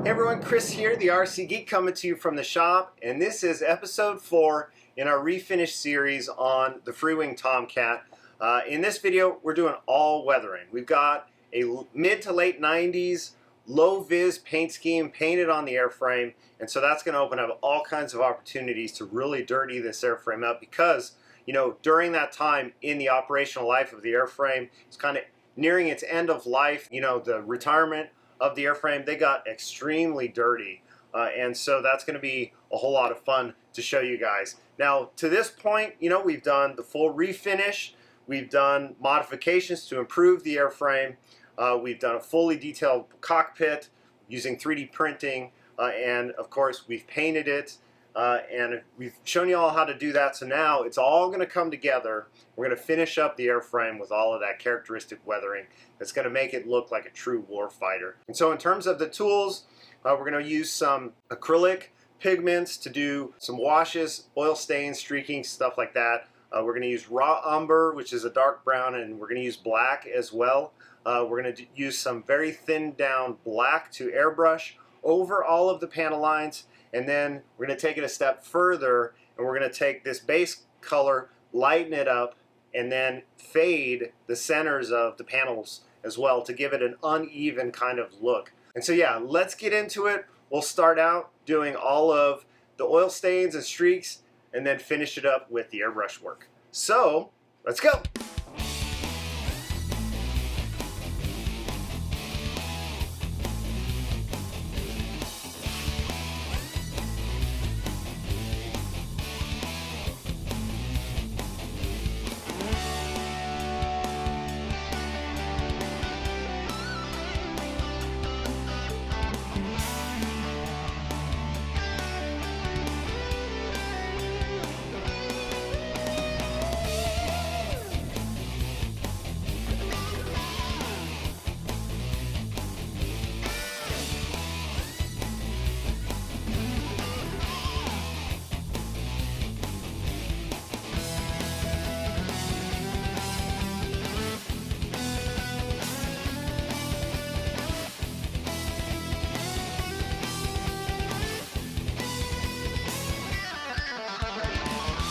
Hey everyone, Chris here, the RC Geek, coming to you from the shop, and this is episode 4 in our Refinish series on the Freewing Tomcat. In this video, we're doing all weathering. We've got a mid to late 90s Low-Viz paint scheme painted on the airframe, and so that's going to open up all kinds of opportunities to really dirty this airframe up because, you know, during that time in the operational life of the airframe, it's kind of nearing its end of life, you know, the retirement of the airframe, they got extremely dirty, and so that's going to be a whole lot of fun to show you guys. Now, to this point, you know, we've done the full refinish, we've done modifications to improve the airframe, we've done a fully detailed cockpit using 3D printing, and of course we've painted it, and we've shown you all how to do that. So now it's all going to come together. We're going to finish up the airframe with all of that characteristic weathering that's going to make it look like a true warfighter. And so in terms of the tools, we're going to use some acrylic pigments to do some washes, oil stains, streaking, stuff like that. We're going to use raw umber, which is a dark brown, and we're going to use black as well. We're going to use some very thinned down black to airbrush over all of the panel lines. And then we're going to take it a step further, and we're going to take this base color, lighten it up, and then fade the centers of the panels as well to give it an uneven kind of look. And so yeah, let's get into it. We'll start out doing all of the oil stains and streaks, and then finish it up with the airbrush work. So let's go.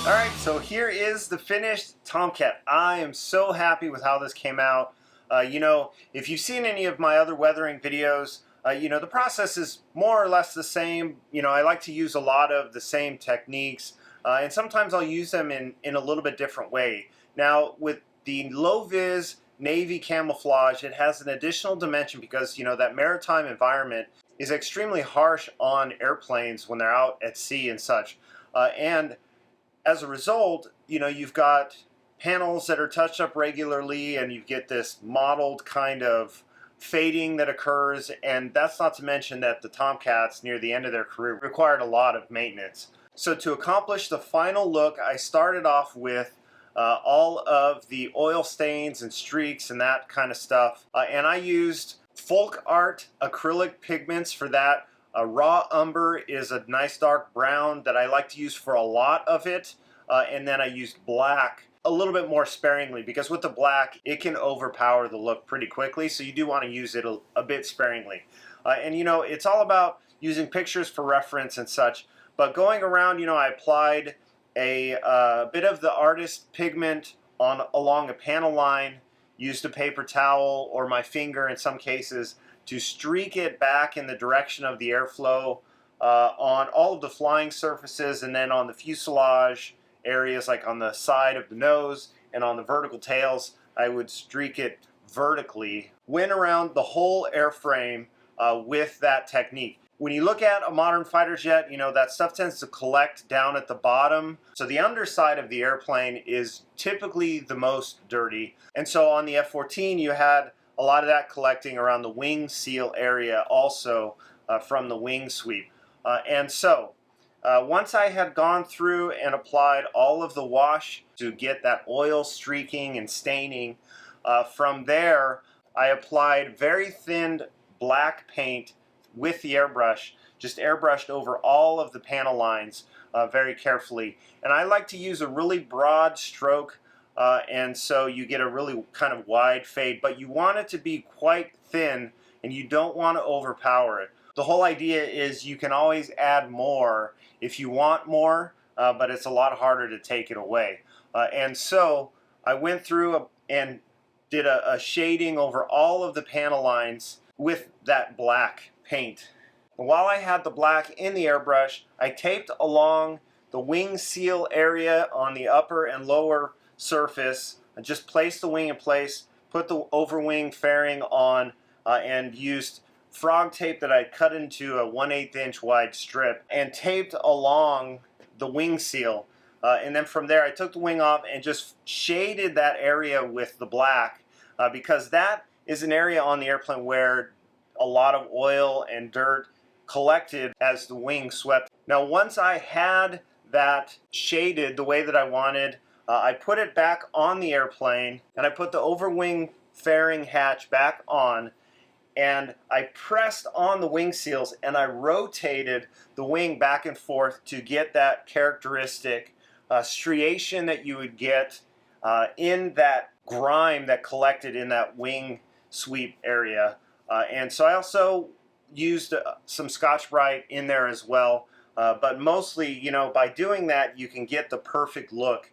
Alright, so here is the finished Tomcat. I am so happy with how this came out. You know, if you've seen any of my other weathering videos, you know, the process is more or less the same. You know, I like to use a lot of the same techniques, and sometimes I'll use them in a little bit different way. Now, with the Low-Viz navy camouflage, it has an additional dimension because, you know, that maritime environment is extremely harsh on airplanes when they're out at sea and such. And as a result, you know, you've got panels that are touched up regularly, and you get this mottled kind of fading that occurs, and that's not to mention that the Tomcats near the end of their career required a lot of maintenance. So to accomplish the final look, I started off with all of the oil stains and streaks and that kind of stuff, and I used folk art acrylic pigments for that. Raw umber is a nice dark brown that I like to use for a lot of it, and then I used black a little bit more sparingly because with the black it can overpower the look pretty quickly, so you do want to use it a bit sparingly. And you know, it's all about using pictures for reference and such, but going around, you know, I applied a bit of the artist pigment along a panel line, used a paper towel or my finger in some cases to streak it back in the direction of the airflow on all of the flying surfaces, and then on the fuselage areas like on the side of the nose and on the vertical tails, I would streak it vertically. Went around the whole airframe with that technique. When you look at a modern fighter jet, you know, that stuff tends to collect down at the bottom. So the underside of the airplane is typically the most dirty. And so on the F-14, you had a lot of that collecting around the wing seal area also from the wing sweep. And so once I had gone through and applied all of the wash to get that oil streaking and staining, from there I applied very thinned black paint with the airbrush, just airbrushed over all of the panel lines very carefully. And I like to use a really broad stroke, and so you get a really kind of wide fade, but you want it to be quite thin and you don't want to overpower it. The whole idea is you can always add more if you want more, but it's a lot harder to take it away. And so I went through and did a shading over all of the panel lines with that black paint. While I had the black in the airbrush, I taped along the wing seal area on the upper and lower surface. I just placed the wing in place, put the overwing fairing on, and used frog tape that I cut into a 1/8 inch wide strip and taped along the wing seal. And then from there I took the wing off and just shaded that area with the black because that is an area on the airplane where a lot of oil and dirt collected as the wing swept. Now once I had that shaded the way that I wanted, I put it back on the airplane and I put the overwing fairing hatch back on, and I pressed on the wing seals and I rotated the wing back and forth to get that characteristic striation that you would get in that grime that collected in that wing sweep area. And so I also used some Scotch-Brite in there as well. But mostly, you know, by doing that, you can get the perfect look.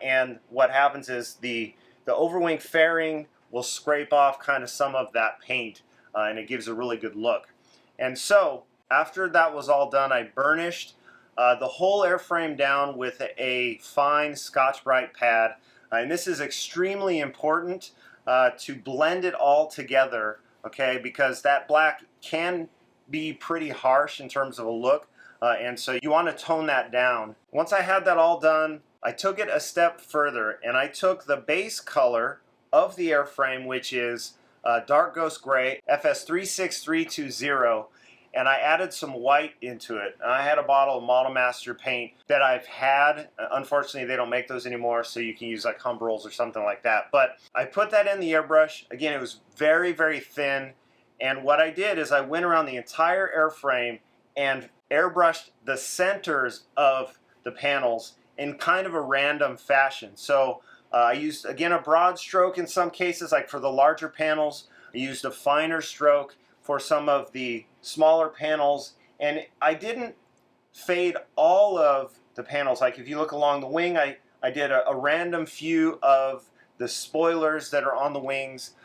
And what happens is the overwing fairing will scrape off kind of some of that paint, and it gives a really good look. And so, after that was all done, I burnished the whole airframe down with a fine Scotch-Brite pad. And this is extremely important to blend it all together, okay, because that black can be pretty harsh in terms of a look. And so you want to tone that down. Once I had that all done, I took it a step further and I took the base color of the airframe, which is dark ghost gray FS36320, and I added some white into it. And I had a bottle of Model Master paint that I've had. Unfortunately, they don't make those anymore, so you can use like Humbrels or something like that. But I put that in the airbrush. Again, it was very, very thin. And what I did is I went around the entire airframe and airbrushed the centers of the panels in kind of a random fashion. So I used, again, a broad stroke in some cases, like for the larger panels. I used a finer stroke for some of the smaller panels, and I didn't fade all of the panels. Like if you look along the wing, I did a random few of the spoilers that are on the wings,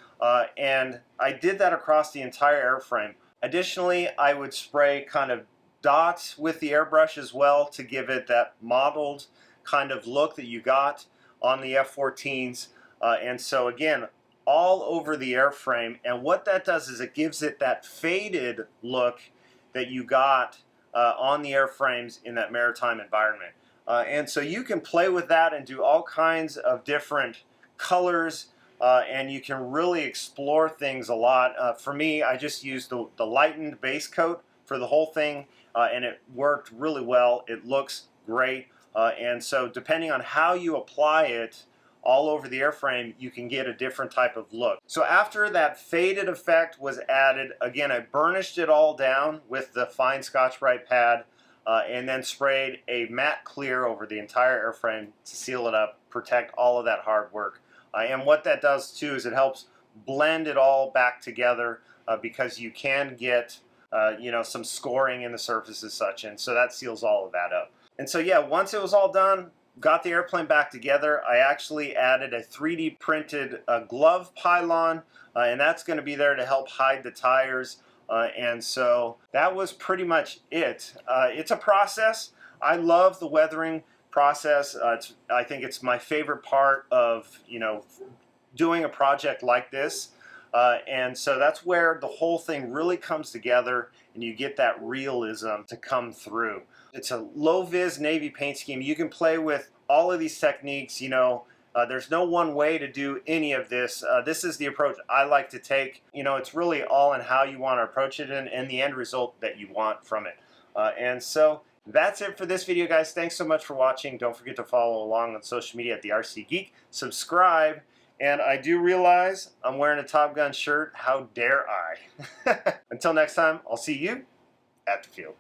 and I did that across the entire airframe. Additionally, I would spray kind of dots with the airbrush as well to give it that mottled kind of look that you got on the F-14s. And so again, all over the airframe, and what that does is it gives it that faded look that you got on the airframes in that maritime environment. And so you can play with that and do all kinds of different colors, and you can really explore things a lot. For me, I just used the lightened base coat for the whole thing, and it worked really well. It looks great, and so depending on how you apply it all over the airframe, you can get a different type of look. So after that faded effect was added, again, I burnished it all down with the fine Scotch-Brite pad, and then sprayed a matte clear over the entire airframe to seal it up, protect all of that hard work. And what that does too is it helps blend it all back together, because you can get you know, some scoring in the surface as such, and so that seals all of that up. And so yeah, once it was all done, got the airplane back together, I actually added a 3D printed glove pylon, and that's going to be there to help hide the tires. And so that was pretty much it. It's a process. I love the weathering process. I think it's my favorite part of, you know, doing a project like this. And so that's where the whole thing really comes together and you get that realism to come through. It's a low-vis navy paint scheme. You can play with all of these techniques, you know. There's no one way to do any of this. This is the approach I like to take. You know, it's really all in how you want to approach it and the end result that you want from it. And so that's it for this video, guys. Thanks so much for watching. Don't forget to follow along on social media at the RC Geek. Subscribe. And I do realize I'm wearing a Top Gun shirt. How dare I? Until next time, I'll see you at the field.